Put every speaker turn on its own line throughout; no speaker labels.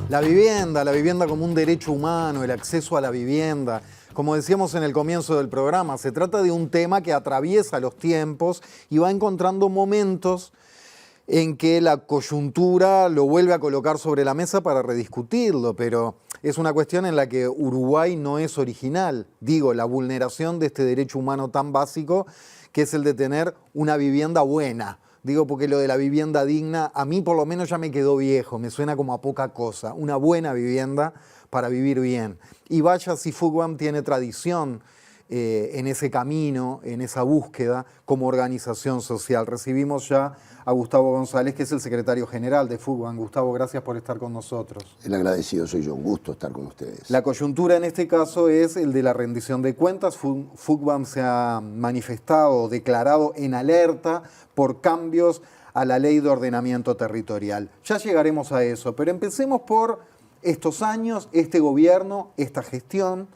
La vivienda como un derecho humano, el acceso a la vivienda. Como decíamos en el comienzo del programa, se trata de un tema que atraviesa los tiempos y va encontrando momentos en que la coyuntura lo vuelve a colocar sobre la mesa para rediscutirlo, pero es una cuestión en la que Uruguay no es original. Digo, la vulneración de este derecho humano tan básico que es el de tener una vivienda buena. Digo porque lo de la vivienda digna, a mí por lo menos ya me quedó viejo, me suena como a poca cosa. Una buena vivienda para vivir bien. Y vaya si FUCBAM tiene tradición en ese camino, en esa búsqueda como organización social. Recibimos ya a Gustavo González, que es el secretario general de FUCBAM. Gustavo, gracias por estar con nosotros.
El agradecido soy yo, un gusto estar con ustedes.
La coyuntura en este caso es el de la rendición de cuentas. FUCBAM se ha manifestado, declarado en alerta por cambios a la ley de ordenamiento territorial. Ya llegaremos a eso, pero empecemos por estos años, este gobierno, esta gestión.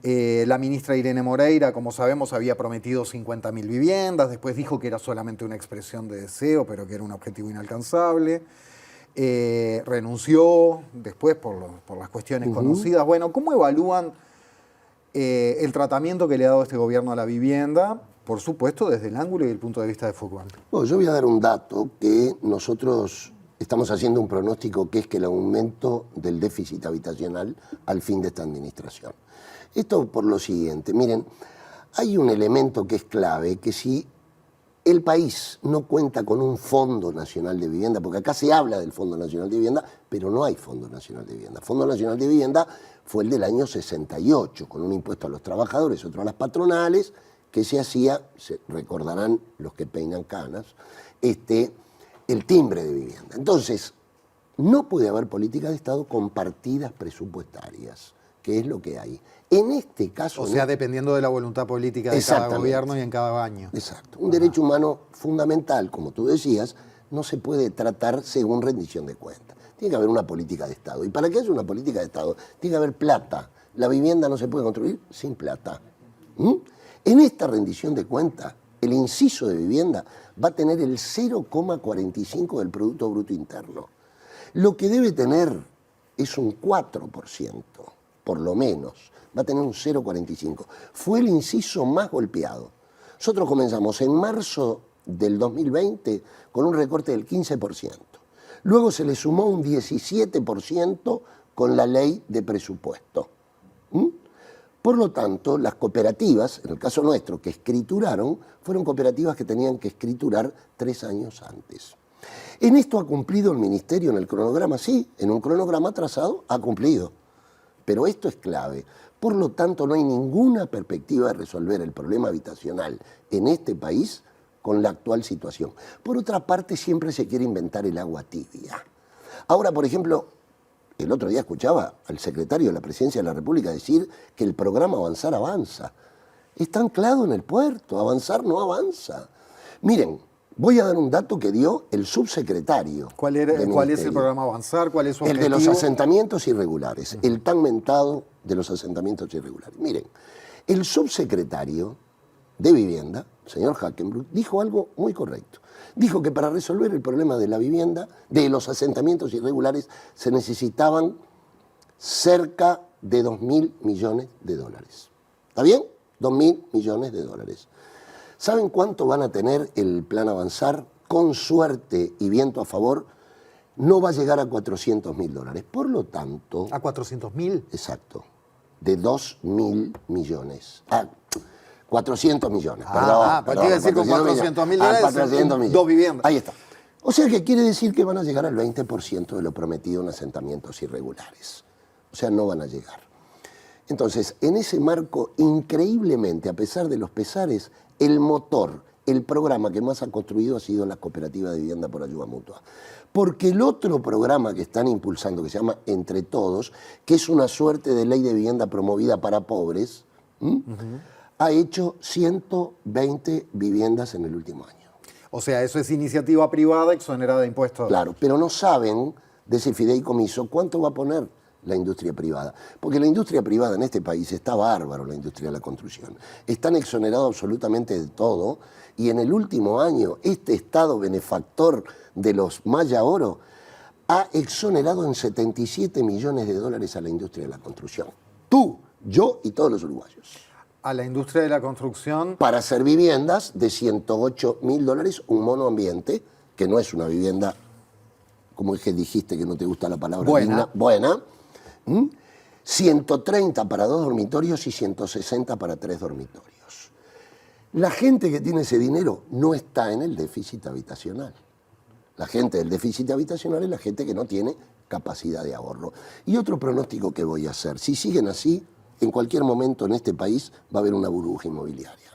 La ministra Irene Moreira, como sabemos, había prometido 50.000 viviendas, después dijo que era solamente una expresión de deseo, pero que era un objetivo inalcanzable. Renunció después por las cuestiones conocidas. Bueno, ¿cómo evalúan el tratamiento que le ha dado este gobierno a la vivienda? Por supuesto, desde el ángulo y el punto de vista de FUCBAM.
Bueno, yo voy a dar un dato que nosotros estamos haciendo un pronóstico, que es que el aumento del déficit habitacional al fin de esta administración. Esto por lo siguiente, miren, hay un elemento que es clave, que si el país no cuenta con un Fondo Nacional de Vivienda, porque acá se habla del Fondo Nacional de Vivienda, pero no hay Fondo Nacional de Vivienda. Fondo Nacional de Vivienda fue el del año 68, con un impuesto a los trabajadores, otro a las patronales, que se hacía, se recordarán los que peinan canas, el timbre de vivienda. Entonces, no puede haber política de Estado con partidas presupuestarias, que es lo que hay. En este caso...
O sea, dependiendo de la voluntad política de cada gobierno y en cada año.
Exacto. Un derecho humano fundamental, como tú decías, no se puede tratar según rendición de cuentas. Tiene que haber una política de Estado. Y para que haya una política de Estado, tiene que haber plata. La vivienda no se puede construir sin plata. En esta rendición de cuentas, el inciso de vivienda va a tener el 0,45 del Producto Bruto Interno. Lo que debe tener es un 4%, por lo menos. Va a tener un 0,45. Fue el inciso más golpeado. Nosotros comenzamos en marzo del 2020 con un recorte del 15%. Luego se le sumó un 17% con la ley de presupuesto. Por lo tanto, las cooperativas, en el caso nuestro, que escrituraron, fueron cooperativas que tenían que escriturar 3 años antes. En esto ha cumplido el Ministerio en el cronograma, sí, en un cronograma trazado ha cumplido. Pero esto es clave. Por lo tanto, no hay ninguna perspectiva de resolver el problema habitacional en este país con la actual situación. Por otra parte, siempre se quiere inventar el agua tibia. Ahora, por ejemplo, el otro día escuchaba al secretario de la Presidencia de la República decir que el programa Avanzar avanza. Está anclado en el puerto, avanzar no avanza. Miren, voy a dar un dato que dio el subsecretario.
¿Cuál es el programa Avanzar? ¿Cuál es su objetivo?
El de los asentamientos irregulares, el tan mentado de los asentamientos irregulares. Miren, el subsecretario de Vivienda, señor Hackenbruch, dijo algo muy correcto. Dijo que para resolver el problema de la vivienda, de los asentamientos irregulares, se necesitaban cerca de 2.000 millones de dólares. ¿Está bien? 2.000 millones de dólares. ¿Saben cuánto van a tener el plan Avanzar? Con suerte y viento a favor, no va a llegar a 400.000 dólares. Por lo tanto...
¿A 400.000?
Exacto. De 2.000 millones. 400 millones, perdón.
Pero te iba a decir con 400.000 dólares
400 millones.
2 viviendas.
Ahí está. O sea que quiere decir que van a llegar al 20% de lo prometido en asentamientos irregulares. O sea, no van a llegar. Entonces, en ese marco, increíblemente, a pesar de los pesares, el motor, el programa que más ha construido ha sido la cooperativa de vivienda por ayuda mutua. Porque el otro programa que están impulsando, que se llama Entre Todos, que es una suerte de ley de vivienda promovida para pobres, ha hecho 120 viviendas en el último año.
O sea, eso es iniciativa privada exonerada de impuestos.
Claro, pero no saben de ese fideicomiso cuánto va a poner la industria privada. Porque la industria privada en este país está bárbaro, la industria de la construcción. Están exonerados absolutamente de todo y en el último año este Estado benefactor de los Maya Oro ha exonerado en 77 millones de dólares a la industria de la construcción. Tú, yo y todos los uruguayos.
A la industria de la construcción.
Para hacer viviendas de 108.000 dólares, un monoambiente, que no es una vivienda, como es que dijiste que no te gusta la palabra digna, buena. 130 para 2 dormitorios y 160 para 3 dormitorios. La gente que tiene ese dinero no está en el déficit habitacional. La gente del déficit habitacional es la gente que no tiene capacidad de ahorro. Y otro pronóstico que voy a hacer, si siguen así, en cualquier momento en este país va a haber una burbuja inmobiliaria.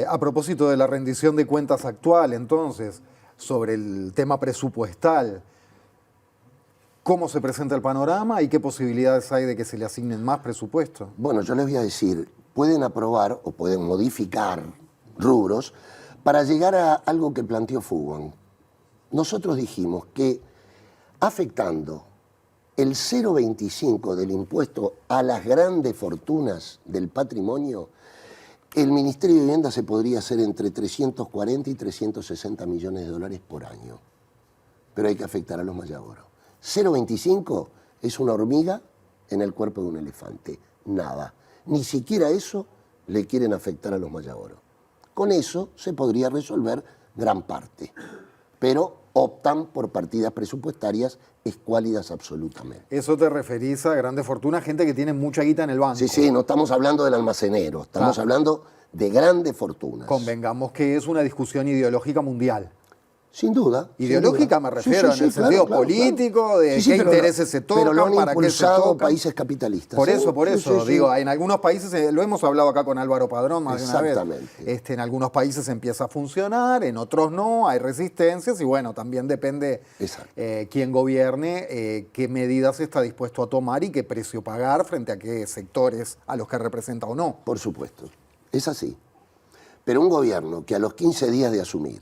A propósito de la rendición de cuentas actual, entonces, sobre el tema presupuestal, ¿cómo se presenta el panorama y qué posibilidades hay de que se le asignen más presupuesto?
Bueno, yo les voy a decir, pueden aprobar o pueden modificar rubros para llegar a algo que planteó Fugón. Nosotros dijimos que afectando el 0,25 del impuesto a las grandes fortunas del patrimonio, el Ministerio de Vivienda se podría hacer entre 340 y 360 millones de dólares por año. Pero hay que afectar a los Mayagoros. 0,25 es una hormiga en el cuerpo de un elefante. Nada. Ni siquiera eso le quieren afectar a los Mayagoros. Con eso se podría resolver gran parte. Pero optan por partidas presupuestarias escuálidas absolutamente.
¿Eso te referís a grandes fortunas, gente que tiene mucha guita en el banco?
Sí, sí, no estamos hablando del almacenero, estamos hablando de grandes fortunas.
Convengamos que es una discusión ideológica mundial.
Sin duda.
Ideológica
sin duda.
me refiero, en el sentido político, de qué intereses se tocan,
pero lo han
para qué se tocan.
Países capitalistas.
Por eso,
Sí.
digo, en algunos países, lo hemos hablado acá con Álvaro Padrón más de una vez.
Exactamente.
En algunos países empieza a funcionar, en otros no, hay resistencias y bueno, también depende quién gobierne, qué medidas está dispuesto a tomar y qué precio pagar frente a qué sectores a los que representa o no.
Por supuesto, es así. Pero un gobierno que a los 15 días de asumir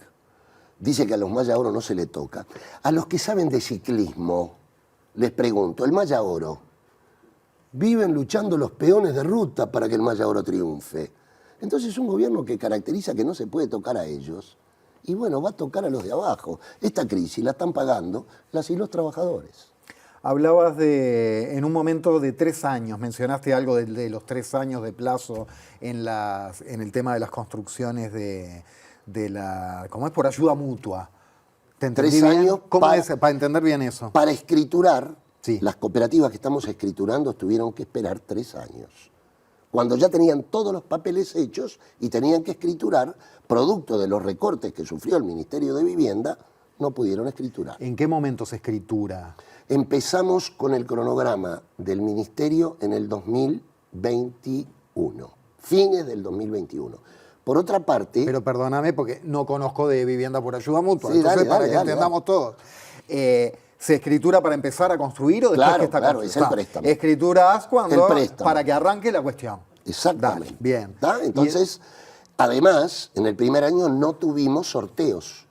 dice que a los Maya Oro no se le toca. A los que saben de ciclismo, les pregunto, el Maya Oro, viven luchando los peones de ruta para que el Maya Oro triunfe. Entonces es un gobierno que caracteriza que no se puede tocar a ellos. Y bueno, va a tocar a los de abajo. Esta crisis la están pagando las y los trabajadores.
Hablabas en un momento de 3 años, mencionaste algo de los 3 años de plazo en el tema de las construcciones ¿cómo es? Por ayuda mutua. ¿Te entendí
3
bien?
años
¿Cómo es para entender bien eso?
Para escriturar,
sí.
Las cooperativas que estamos escriturando tuvieron que esperar 3 años. Cuando ya tenían todos los papeles hechos y tenían que escriturar, producto de los recortes que sufrió el Ministerio de Vivienda, no pudieron escriturar.
¿En qué momento se escritura?
Empezamos con el cronograma del Ministerio en el 2021, fines del 2021. Por otra parte...
Pero perdóname porque no conozco de vivienda por ayuda mutua,
sí,
entonces
dale,
para que entendamos todos. ¿Se escritura para empezar a construir o después que está
construido? Claro, es el préstamo.
Escrituras cuando
préstamo.
Para que arranque la cuestión.
Exactamente.
Dale, bien.
Entonces, además, en el primer año no tuvimos sorteos.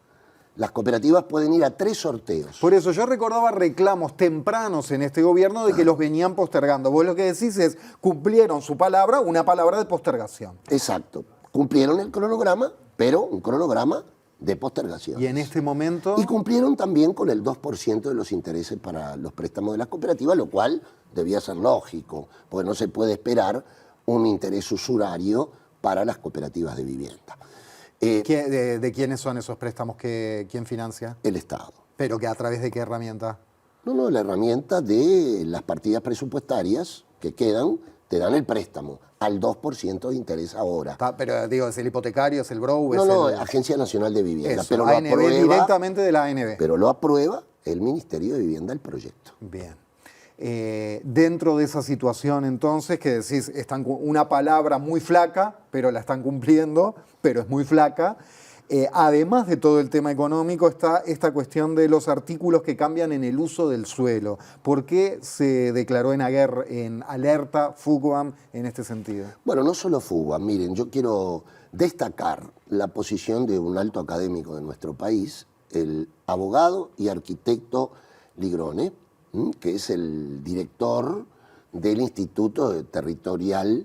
Las cooperativas pueden ir a 3 sorteos.
Por eso yo recordaba reclamos tempranos en este gobierno de que los venían postergando. Vos lo que decís es, cumplieron su palabra, una palabra de postergación.
Exacto. Cumplieron el cronograma, pero un cronograma de postergación.
Y en este momento...
Y cumplieron también con el 2% de los intereses para los préstamos de las cooperativas, lo cual debía ser lógico, porque no se puede esperar un interés usurario para las cooperativas de vivienda.
¿De quiénes son esos préstamos? ¿Quién financia?
El Estado.
¿Pero que a través de qué herramienta?
No, la herramienta de las partidas presupuestarias que quedan, te dan el préstamo al 2% de interés ahora.
Pero digo, ¿es el hipotecario, es el BROU?
No, Agencia Nacional de Vivienda.
Eso,
pero
ANB,
lo aprueba,
directamente de la ANB.
Pero lo aprueba el Ministerio de Vivienda el proyecto.
Bien. Dentro de esa situación entonces, que decís, están una palabra muy flaca, pero la están cumpliendo, pero es muy flaca. Además de todo el tema económico, está esta cuestión de los artículos que cambian en el uso del suelo. ¿Por qué se declaró en alerta Fugón en este sentido?
Bueno, no solo Fugón. Miren, yo quiero destacar la posición de un alto académico de nuestro país, el abogado y arquitecto Ligrone, que es el director del Instituto Territorial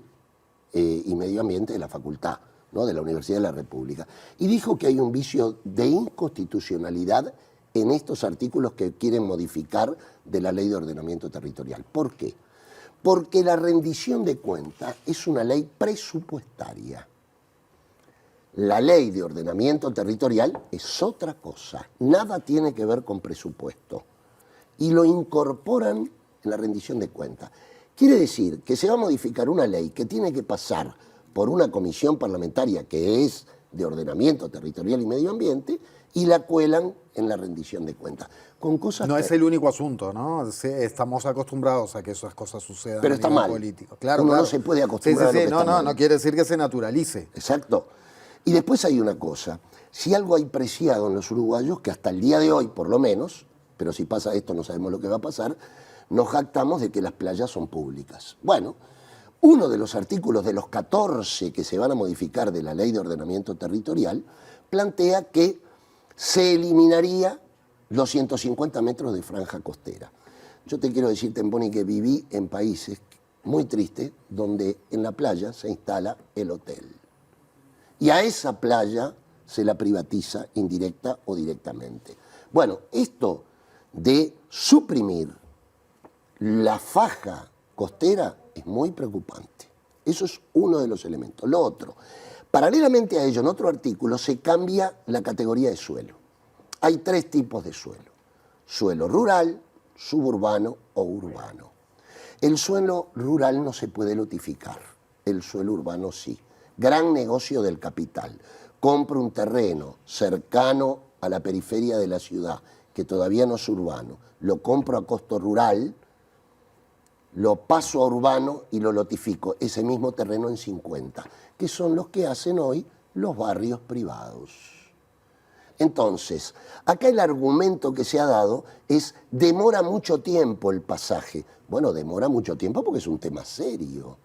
y Medio Ambiente de la Facultad, ¿no?, de la Universidad de la República, y dijo que hay un vicio de inconstitucionalidad en estos artículos que quieren modificar de la Ley de Ordenamiento Territorial. ¿Por qué? Porque la rendición de cuentas es una ley presupuestaria. La Ley de Ordenamiento Territorial es otra cosa, nada tiene que ver con presupuesto. Y lo incorporan en la rendición de cuentas. Quiere decir que se va a modificar una ley que tiene que pasar por una comisión parlamentaria que es de ordenamiento territorial y medio ambiente y la cuelan en la rendición de cuentas. Con cosas
no es el único asunto, ¿no? Estamos acostumbrados a que esas cosas sucedan
pero
a
está
nivel
mal.
político. Claro,
Uno
claro.
no se puede acostumbrar a lo que está mal.
No quiere decir que se naturalice.
Exacto. Y después hay una cosa, si algo hay preciado en los uruguayos, que hasta el día de hoy, por lo menos, pero si pasa esto no sabemos lo que va a pasar, nos jactamos de que las playas son públicas. Bueno, uno de los artículos de los 14 que se van a modificar de la Ley de Ordenamiento Territorial plantea que se eliminaría los 150 metros de franja costera. Yo te quiero decir, Temponi, que viví en países muy tristes donde en la playa se instala el hotel. Y a esa playa se la privatiza indirecta o directamente. Bueno, esto de suprimir la faja costera es muy preocupante. Eso es uno de los elementos. Lo otro, paralelamente a ello, en otro artículo se cambia la categoría de suelo. Hay 3 tipos de suelo. Suelo rural, suburbano o urbano. El suelo rural no se puede lotificar, el suelo urbano sí. Gran negocio del capital. Compro un terreno cercano a la periferia de la ciudad, que todavía no es urbano, lo compro a costo rural, lo paso a urbano y lo lotifico, ese mismo terreno en 50, que son los que hacen hoy los barrios privados. Entonces, acá el argumento que se ha dado es, demora mucho tiempo el pasaje. Bueno, demora mucho tiempo porque es un tema serio.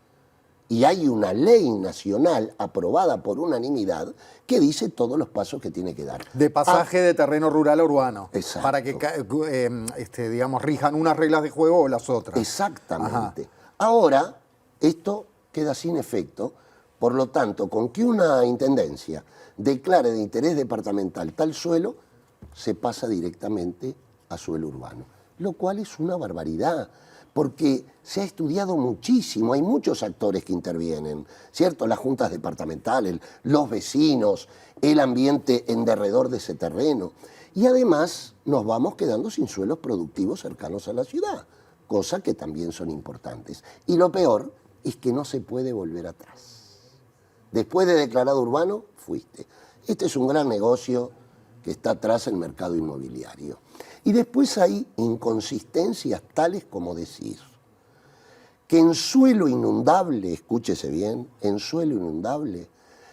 Y hay una ley nacional aprobada por unanimidad que dice todos los pasos que tiene que dar.
De pasaje de terreno rural a urbano.
Exacto.
Para que, digamos, rijan unas reglas de juego o las otras.
Exactamente. Ajá. Ahora, esto queda sin efecto, por lo tanto, con que una intendencia declare de interés departamental tal suelo, se pasa directamente a suelo urbano. Lo cual es una barbaridad, porque se ha estudiado muchísimo, hay muchos actores que intervienen, ¿cierto? Las juntas departamentales, los vecinos, el ambiente en derredor de ese terreno. Y además nos vamos quedando sin suelos productivos cercanos a la ciudad, cosas que también son importantes. Y lo peor es que no se puede volver atrás. Después de declarado urbano, fuiste. Este es un gran negocio que está atrás el mercado inmobiliario. Y después hay inconsistencias tales como decir que en suelo inundable, escúchese bien, en suelo inundable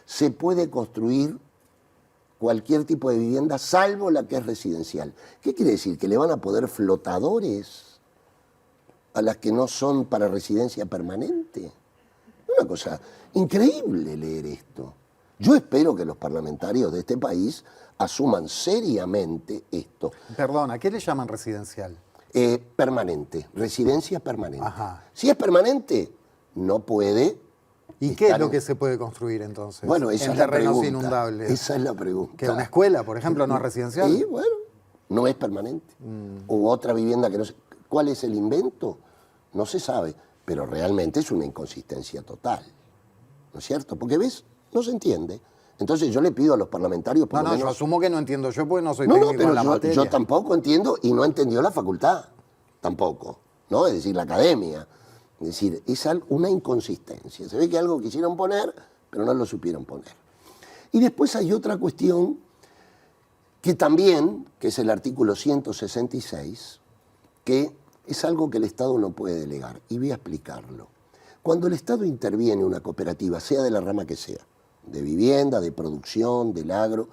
se puede construir cualquier tipo de vivienda salvo la que es residencial. ¿Qué quiere decir? ¿Que le van a poder flotadores a las que no son para residencia permanente? Una cosa increíble leer esto. Yo espero que los parlamentarios de este país asuman seriamente esto.
Perdón, ¿a qué le llaman residencial?
Permanente, residencia permanente.
Ajá.
Si es permanente, no puede.
¿Y qué es lo que se puede construir entonces?
Bueno, esa
en
es la
terrenos
pregunta.
inundables.
Esa es la pregunta.
¿Que una escuela, por ejemplo, no es residencial?
Sí, bueno, no es permanente. O otra vivienda que no sé. ¿Cuál es el invento? No se sabe, pero realmente es una inconsistencia total. ¿No es cierto? Porque, ¿ves? No se entiende. Entonces yo le pido a los parlamentarios por lo menos...
yo asumo que no entiendo yo porque no soy técnico
pero
en la materia.
Yo tampoco entiendo y no entendió la facultad, tampoco, ¿no? Es decir, la academia. Es decir, es una inconsistencia. Se ve que algo quisieron poner, pero no lo supieron poner. Y después hay otra cuestión que también, que es el artículo 166, que es algo que el Estado no puede delegar. Y voy a explicarlo. Cuando el Estado interviene en una cooperativa, sea de la rama que sea, de vivienda, de producción, del agro,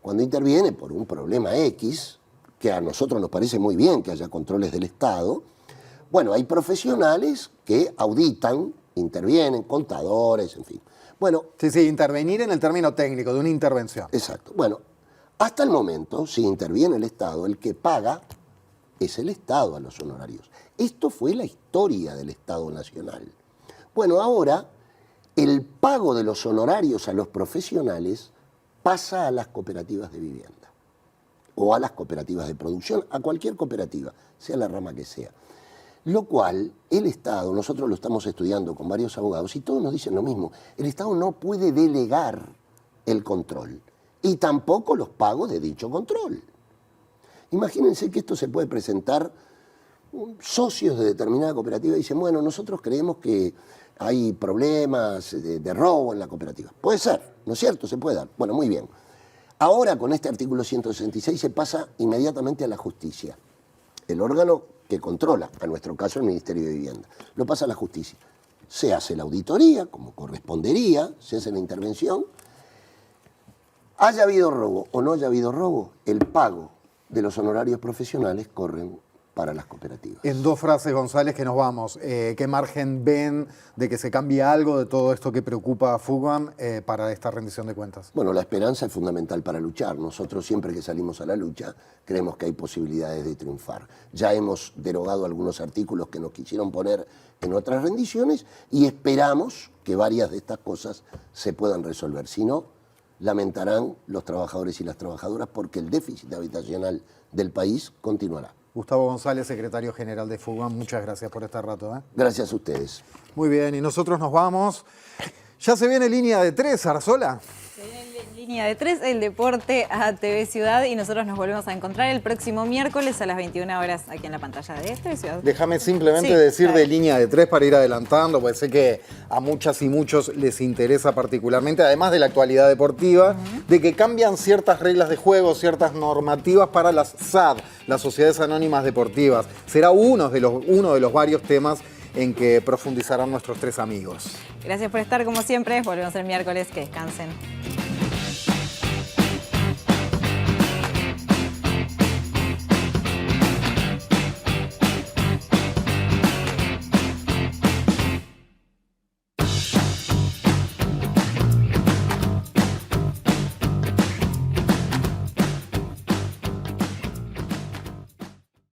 cuando interviene por un problema X, que a nosotros nos parece muy bien que haya controles del Estado, bueno, hay profesionales que auditan, intervienen, contadores, en fin. Bueno,
sí, intervenir en el término técnico de una intervención.
Exacto. Bueno, hasta el momento, si interviene el Estado, el que paga es el Estado a los honorarios. Esto fue la historia del Estado Nacional. Bueno, ahora el pago de los honorarios a los profesionales pasa a las cooperativas de vivienda. o a las cooperativas de producción, a cualquier cooperativa, sea la rama que sea. Lo cual, el Estado, nosotros lo estamos estudiando con varios abogados y todos nos dicen lo mismo, el Estado no puede delegar el control y tampoco los pagos de dicho control. Imagínense que esto se puede presentar, socios de determinada cooperativa dicen, bueno, nosotros creemos que hay problemas de robo en la cooperativa. Puede ser, ¿no es cierto? Se puede dar. Bueno, muy bien. Ahora con este artículo 166 se pasa inmediatamente a la justicia. El órgano que controla, en nuestro caso el Ministerio de Vivienda, lo pasa a la justicia. Se hace la auditoría, como correspondería, se hace la intervención. Haya habido robo o no haya habido robo, el pago de los honorarios profesionales corren para las cooperativas.
En 2 frases, González, que nos vamos. ¿Qué margen ven de que se cambie algo de todo esto que preocupa a Fugan para esta rendición de cuentas?
Bueno, la esperanza es fundamental para luchar. Nosotros siempre que salimos a la lucha creemos que hay posibilidades de triunfar. Ya hemos derogado algunos artículos que nos quisieron poner en otras rendiciones y esperamos que varias de estas cosas se puedan resolver. Si no, lamentarán los trabajadores y las trabajadoras porque el déficit habitacional del país continuará.
Gustavo González, secretario general de Fugan, muchas gracias por este rato.
Gracias a ustedes.
Muy bien, y nosotros nos vamos. ¿Ya se viene Línea de 3, Arzola?
Se viene Línea de 3, el deporte a TV Ciudad, y nosotros nos volvemos a encontrar el próximo miércoles a las 21 horas aquí en la pantalla de TV Ciudad.
Déjame simplemente decir de Línea de 3 para ir adelantando, porque sé que a muchas y muchos les interesa particularmente, además de la actualidad deportiva, de que cambian ciertas reglas de juego, ciertas normativas para las SAD, las Sociedades Anónimas Deportivas. Será uno de los varios temas en que profundizarán nuestros 3 amigos.
Gracias por estar como siempre, volvemos el miércoles, que descansen.